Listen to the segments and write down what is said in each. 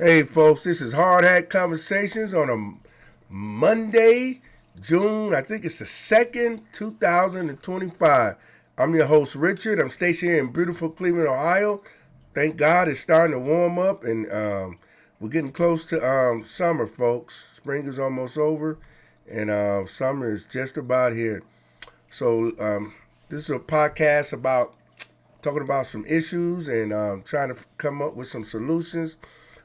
Hey, folks, this is Hard Hat Conversations on a Monday, June, I think it's the 2nd, 2025. I'm your host, Richard. I'm stationed here in beautiful Cleveland, Ohio. Thank God it's starting to warm up and we're getting close to summer, folks. Spring is almost over and summer is just about here. So, this is a podcast about talking about some issues and trying to come up with some solutions.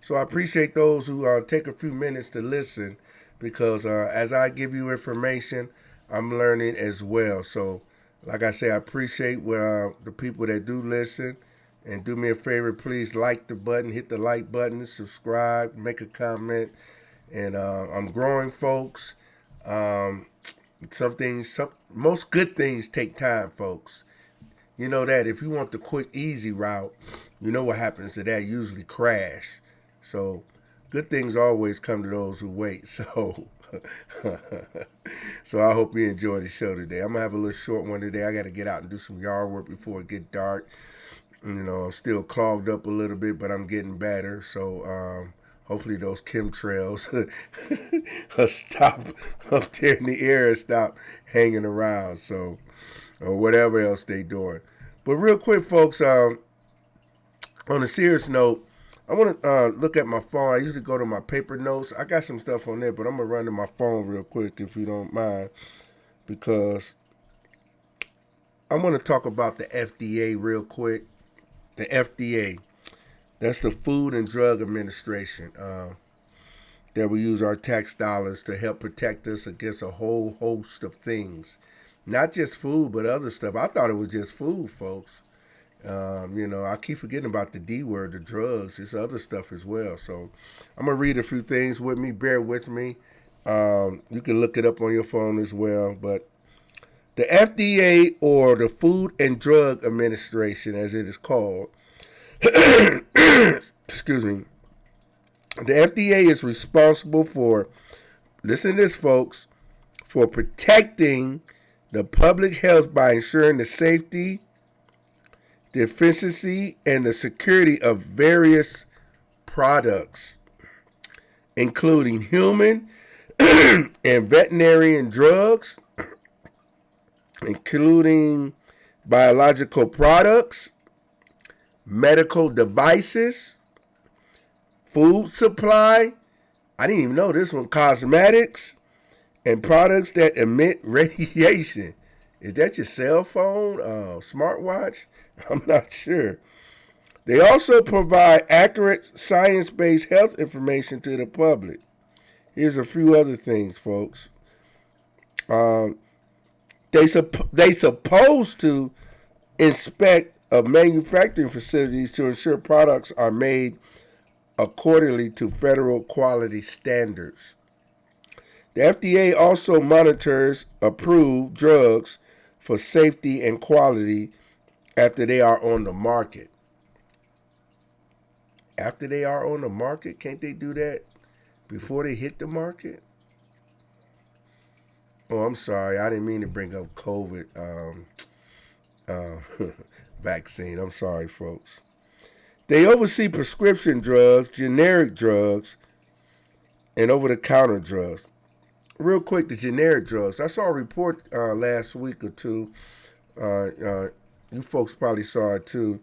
So I appreciate those who take a few minutes to listen because as I give you information, I'm learning as well. So, like I say, I appreciate the people that do listen. And do me a favor, please like the button, hit the like button, subscribe, make a comment. And I'm growing, folks. Um, most good things take time, folks. You know that if you want the quick, easy route, you know what happens to that. Usually crash. So good things always come to those who wait. So so I hope you enjoy the show today. I'm gonna have a little short one today. I got to get out and do some yard work before it get dark. You know, I'm still clogged up a little bit, but I'm getting better. So hopefully those chemtrails will stop up there in the air and stop hanging around. So or whatever else they doing. But real quick, folks, on a serious note, I want to look at my phone. I usually go to my paper notes. I got some stuff on there, but I'm going to run to my phone real quick if you don't mind because I want to talk about the FDA real quick. The FDA, that's the Food and Drug Administration, that we use our tax dollars to help protect us against a whole host of things. Not just food, but other stuff. I thought it was just food, folks. I keep forgetting about the D word, the drugs. There's other stuff as well. So I'm gonna read a few things with me. Bear with me. You can look it up on your phone as well. But the FDA, or the Food and Drug Administration, as it is called, excuse me, the FDA is responsible for, listen to this, folks, for protecting the public health by ensuring the safety, the efficiency, and the security of various products, including human and veterinarian drugs, including biological products, medical devices, food supply. I didn't even know this one, cosmetics, and products that emit radiation. Is that your cell phone, smartwatch? I'm not sure. They also provide accurate science-based health information to the public. Here's a few other things, folks. Um, they supposed to inspect manufacturing facilities to ensure products are made accordingly to federal quality standards. The FDA also monitors approved drugs for safety and quality after they are on the market. After they are on the market, can't they do that before they hit the market? Oh, I'm sorry. I didn't mean to bring up COVID vaccine. I'm sorry, folks. They oversee prescription drugs, generic drugs, and over the counter drugs. Real quick, the generic drugs. I saw a report last week or two. Uh, uh, you folks probably saw it too.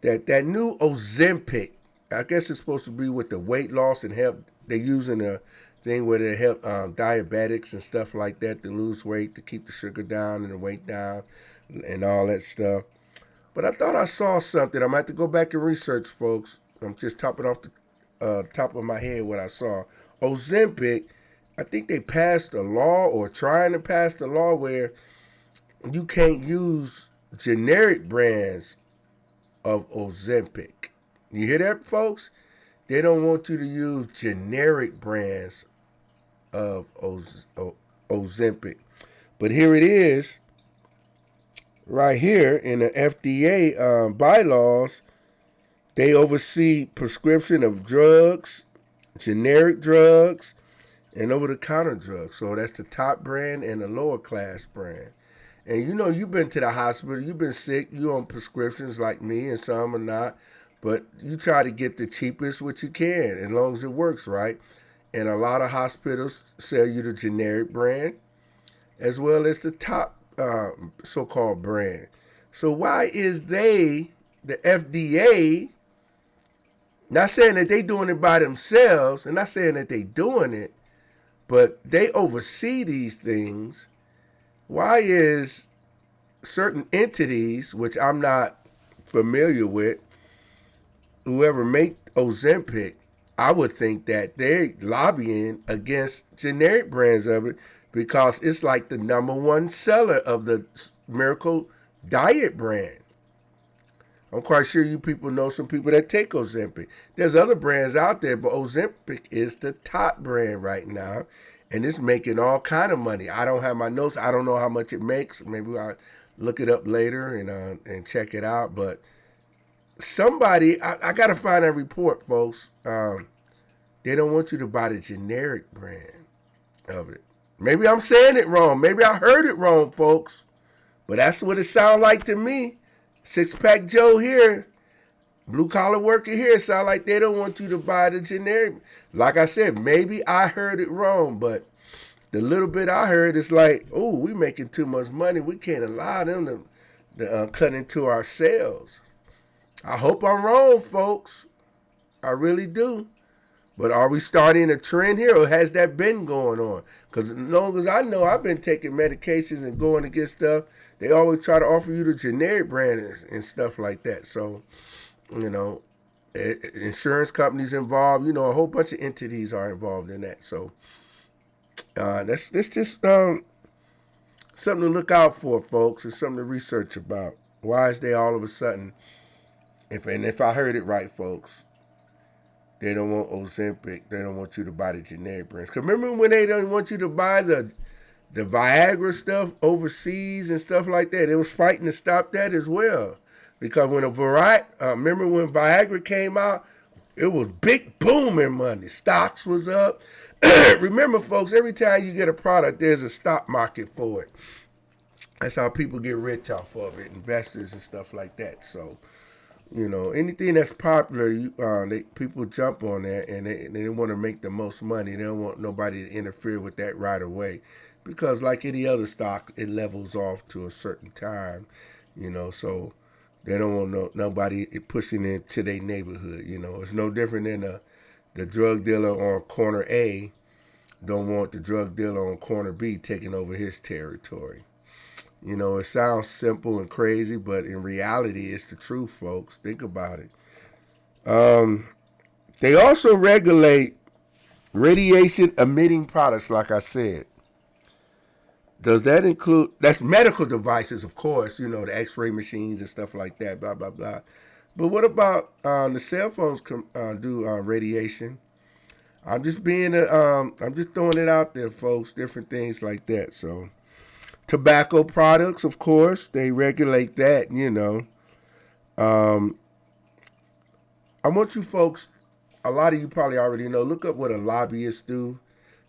That new Ozempic, I guess it's supposed to be with the weight loss and help. They're using a thing where they help diabetics and stuff like that to lose weight, to keep the sugar down and the weight down, and all that stuff. But I thought I saw something. I'm gonna have to go back and research, folks. I'm just topping off the top of my head what I saw. Ozempic, I think they passed a law or trying to pass the law where you can't use generic brands of Ozempic. You hear that, folks? They don't want you to use generic brands of Ozempic. But here it is, right here in the FDA bylaws. They oversee prescription of drugs, generic drugs, and over-the-counter drugs. So that's the top brand and the lower class brand. And you know, you've been to the hospital, you've been sick, you on prescriptions like me, and some are not. But you try to get the cheapest what you can, as long as it works right. And a lot of hospitals sell you the generic brand as well as the top so-called brand. So why is the FDA, not saying that they doing it by themselves, and not saying that they doing it, but they oversee these things. Why is certain entities, which I'm not familiar with, whoever make Ozempic, I would think that they're lobbying against generic brands of it because it's like the number one seller of the Miracle Diet brand. I'm quite sure you people know some people that take Ozempic. There's other brands out there, but Ozempic is the top brand right now, and it's making all kind of money. I don't have my notes. I don't know how much it makes. Maybe I'll look it up later and check it out. But somebody, I got to find that report, folks. They don't want you to buy the generic brand of it. Maybe I'm saying it wrong. Maybe I heard it wrong, folks. But that's what it sounds like to me. Six Pack Joe here, blue collar worker here, sound like they don't want you to buy the generic. Like I said, maybe I heard it wrong, but the little bit I heard is like, oh, we making too much money. We can't allow them to cut into our sales. I hope I'm wrong, folks. I really do. But are we starting a trend here, or has that been going on? Because as long as I know, I've been taking medications and going to get stuff. They always try to offer you the generic brand and stuff like that. So, insurance companies involved. A whole bunch of entities are involved in that. So, that's just something to look out for, folks. It's something to research about. Why is they all of a sudden, if I heard it right, folks, they don't want Ozempic. They don't want you to buy the generic brands. Because remember when they don't want you to buy the Viagra stuff overseas and stuff like that? They was fighting to stop that as well. Because when remember when Viagra came out, it was big booming money. Stocks was up. Remember, folks, every time you get a product, there's a stock market for it. That's how people get rich off of it, investors and stuff like that. So, anything that's popular, people jump on that, and they want to make the most money. They don't want nobody to interfere with that right away, because like any other stock, it levels off to a certain time, So they don't want nobody pushing into their neighborhood. It's no different than the drug dealer on corner A don't want the drug dealer on corner B taking over his territory. It sounds simple and crazy, but in reality, it's the truth, folks. Think about it. They also regulate radiation emitting products, like I said. Does that include, that's medical devices, of course, the x-ray machines and stuff like that, blah, blah, blah. But what about the cell phones do radiation? I'm just I'm just throwing it out there, folks, different things like that, so. Tobacco products, of course, they regulate that, I want you folks, a lot of you probably already know, look up what a lobbyist do.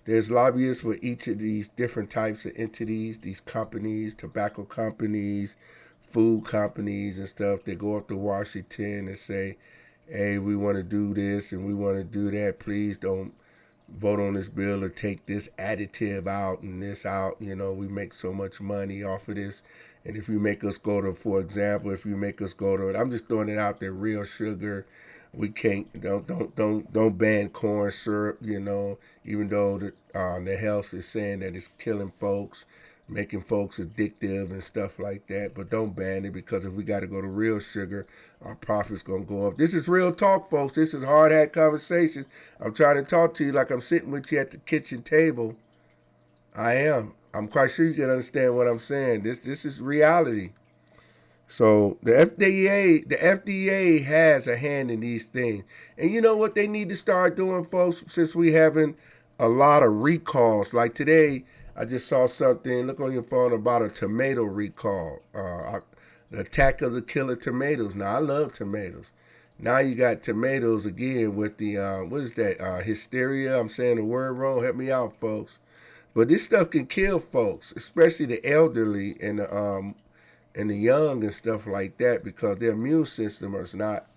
There's lobbyists for each of these different types of entities, these companies, tobacco companies, food companies and stuff. They go up to Washington and say, hey, we want to do this and we want to do that. Please don't vote on this bill or take this additive out and this out. We make so much money off of this. And if you make us go to, for example, I'm just throwing it out there, real sugar. We can't, don't ban corn syrup, even though the health is saying that it's killing folks, making folks addictive and stuff like that. But don't ban it, because if we got to go to real sugar, our profits going to go up. This is real talk, folks. This is hard hat conversation. I'm trying to talk to you like I'm sitting with you at the kitchen table. I am. I'm quite sure you can understand what I'm saying. This is reality. So the FDA has a hand in these things. And you know what they need to start doing, folks, since we having a lot of recalls. Like today, I just saw something, look on your phone, about a tomato recall. The attack of the killer tomatoes. Now, I love tomatoes. Now you got tomatoes again with the, what is that, hysteria? I'm saying the word wrong. Help me out, folks. But this stuff can kill folks, especially the elderly and the young and stuff like that, because their immune system is not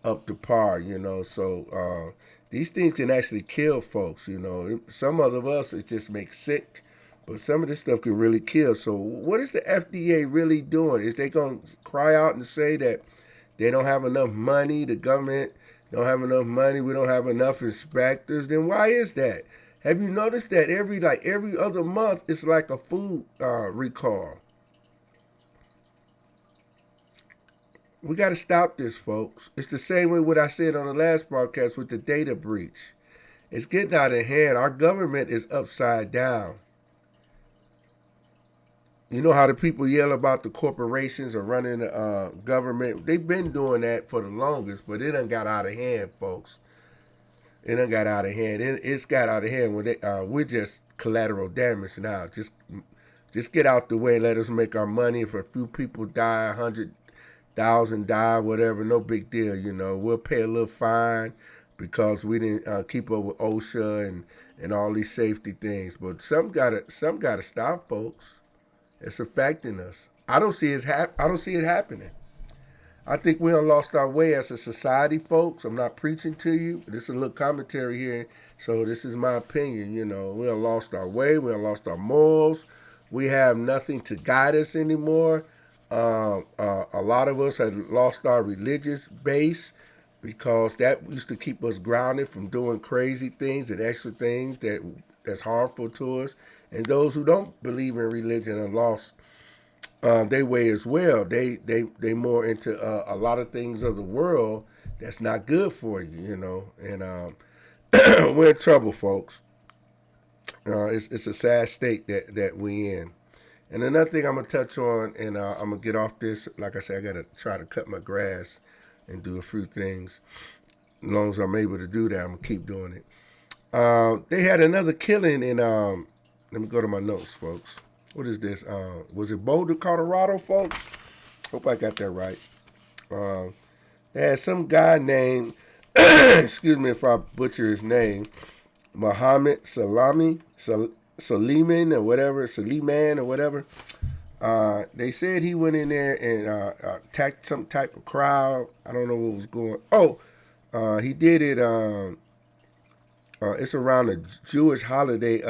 up to par, So these things can actually kill folks, Some of us it just makes sick, but some of this stuff can really kill. So what is the FDA really doing? Is they going to cry out and say that they don't have enough money, the government don't have enough money, we don't have enough inspectors? Then why is that? Have you noticed that every other month it's like a food recall? We got to stop this, folks. It's the same way what I said on the last broadcast with the data breach. It's getting out of hand. Our government is upside down. You know how the people yell about the corporations are running the government? They've been doing that for the longest, but it done got out of hand, folks. It done got out of hand. It's got out of hand when we're just collateral damage now. Just get out the way and let us make our money. If a few people die, 100,000 die, whatever, no big deal. We'll pay a little fine because we didn't keep up with OSHA and all these safety things. But some gotta stop, folks. It's affecting us. I don't see it happening. I think we done lost our way as a society, folks. I'm not preaching to you. This is a little commentary here, so this is my opinion. We done lost our way. We done lost our morals. We have nothing to guide us anymore. A lot of us have lost our religious base because that used to keep us grounded from doing crazy things and extra things that's harmful to us. And those who don't believe in religion are lost their way as well. They more into a lot of things of the world that's not good for you, And we're in trouble, folks. It's a sad state that we in. And another thing I'm gonna touch on, and I'm gonna get off this. Like I said, I gotta try to cut my grass and do a few things. As long as I'm able to do that, I'm gonna keep doing it. They had another killing in. Let me go to my notes, folks. What is this? Was it Boulder, Colorado, folks? Hope I got that right. They had some guy named, excuse me if I butcher his name, Muhammad Saliman or whatever, Saliman or whatever. They said he went in there and attacked some type of crowd. I don't know what was going. Oh, he did it. It's around the Jewish holiday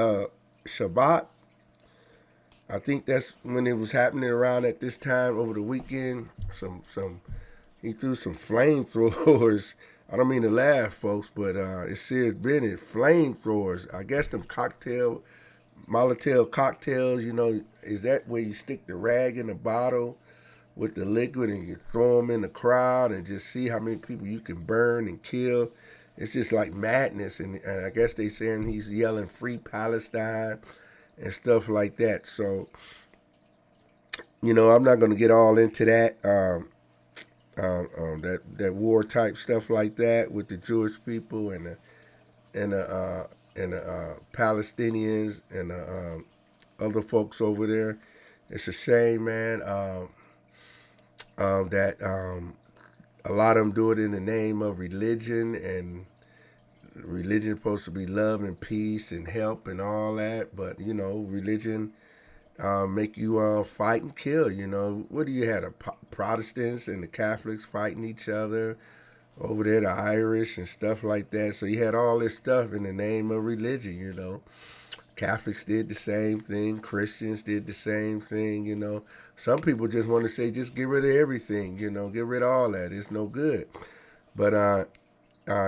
Shabbat. I think that's when it was happening around at this time over the weekend. He threw some flamethrowers. I don't mean to laugh, folks, but it's Sears Bennett flamethrowers. I guess them Molotov cocktails. Is that where you stick the rag in the bottle with the liquid and you throw them in the crowd and just see how many people you can burn and kill? It's just like madness, and I guess they saying he's yelling "Free Palestine" and stuff like that. So, I'm not going to get all into that that war type stuff like that with the Jewish people and the Palestinians and the other folks over there. It's a shame, man, that a lot of them do it in the name of religion, and religion is supposed to be love and peace and help and all that. But religion make you fight and kill. What do you have? The Protestants and the Catholics fighting each other over there, the Irish and stuff like that. So you had all this stuff in the name of religion. Catholics did the same thing. Christians did the same thing. Some people just want to say, just get rid of everything. Get rid of all that. It's no good. But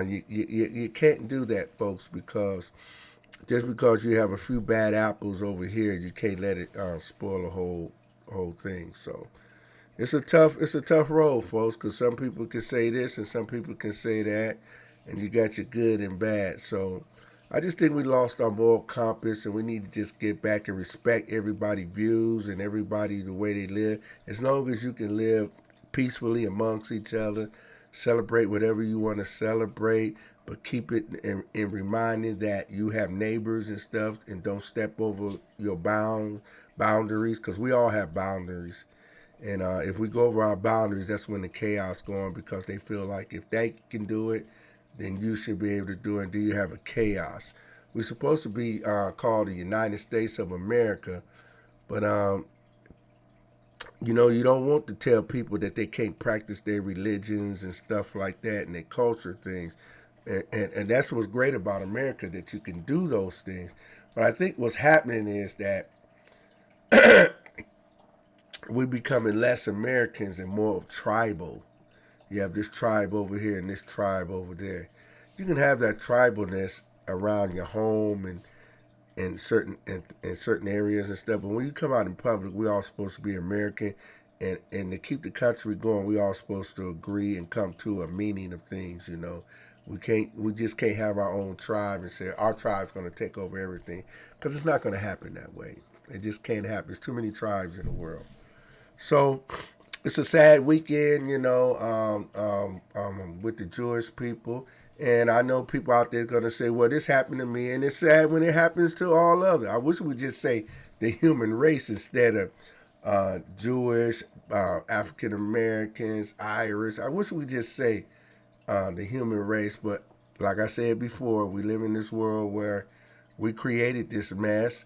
you can't do that, folks, because just because you have a few bad apples over here, you can't let it spoil the whole thing. So it's a tough road, folks, because some people can say this and some people can say that, and you got your good and bad. So I just think we lost our moral compass, and we need to just get back and respect everybody's views and everybody the way they live. As long as you can live peacefully amongst each other, celebrate whatever you want to celebrate, but keep it in reminding that you have neighbors and stuff, and don't step over your boundaries, because we all have boundaries. And if we go over our boundaries, that's when the chaos going, because they feel like if they can do it, then you should be able to do it. And do you have a chaos? We're supposed to be called the United States of America, but You know, you don't want to tell people that they can't practice their religions and stuff like that and their culture things. And that's what's great about America, that you can do those things. But I think what's happening is that we're becoming less Americans and more tribal. You have this tribe over here and this tribe over there. You can have that tribalness around your home and in certain areas and stuff. But when you come out in public, we all supposed to be American, and to keep the country going, we all supposed to agree and come to a meaning of things. You know, we just can't have our own tribe and say our tribe's going to take over everything, because it's not going to happen that way. It just can't happen. There's too many tribes in the world. So it's a sad weekend, you know, with the Jewish people. And I know people out there going to say, well, this happened to me. And it's sad when it happens to all others. I wish we just say the human race instead of Jewish, African Americans, Irish. I wish we just say the human race. But like I said before, we live in this world where we created this mess.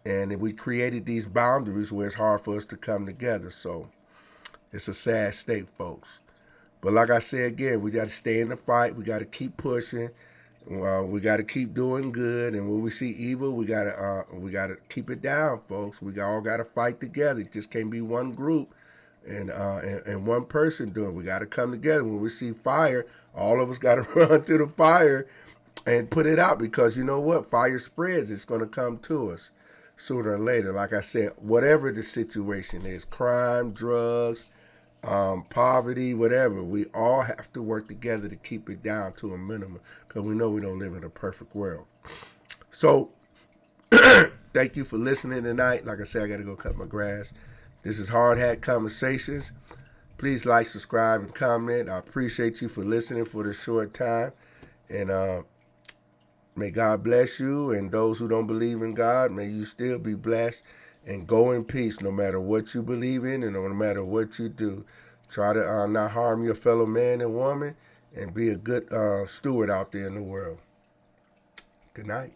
And we created these boundaries where it's hard for us to come together. So it's a sad state, folks. But like I said again, we got to stay in the fight. We got to keep pushing. We got to keep doing good. And when we see evil, we got to keep it down, folks. We all got to fight together. It just can't be one group and one person doing it. We got to come together. When we see fire, all of us got to run to the fire and put it out, because you know what? Fire spreads. It's going to come to us sooner or later. Like I said, whatever the situation is, crime, drugs, poverty, whatever, we all have to work together to keep it down to a minimum, because we know we don't live in a perfect world. So thank you for listening tonight. Like I said, I got to go cut my grass. This is Hard Hat Conversations. Please like, subscribe, and comment. I appreciate you for listening for this short time. And may God bless you, and those who don't believe in God, may you still be blessed and go in peace no matter what you believe in and no matter what you do. Try to not harm your fellow man and woman, and be a good steward out there in the world. Good night.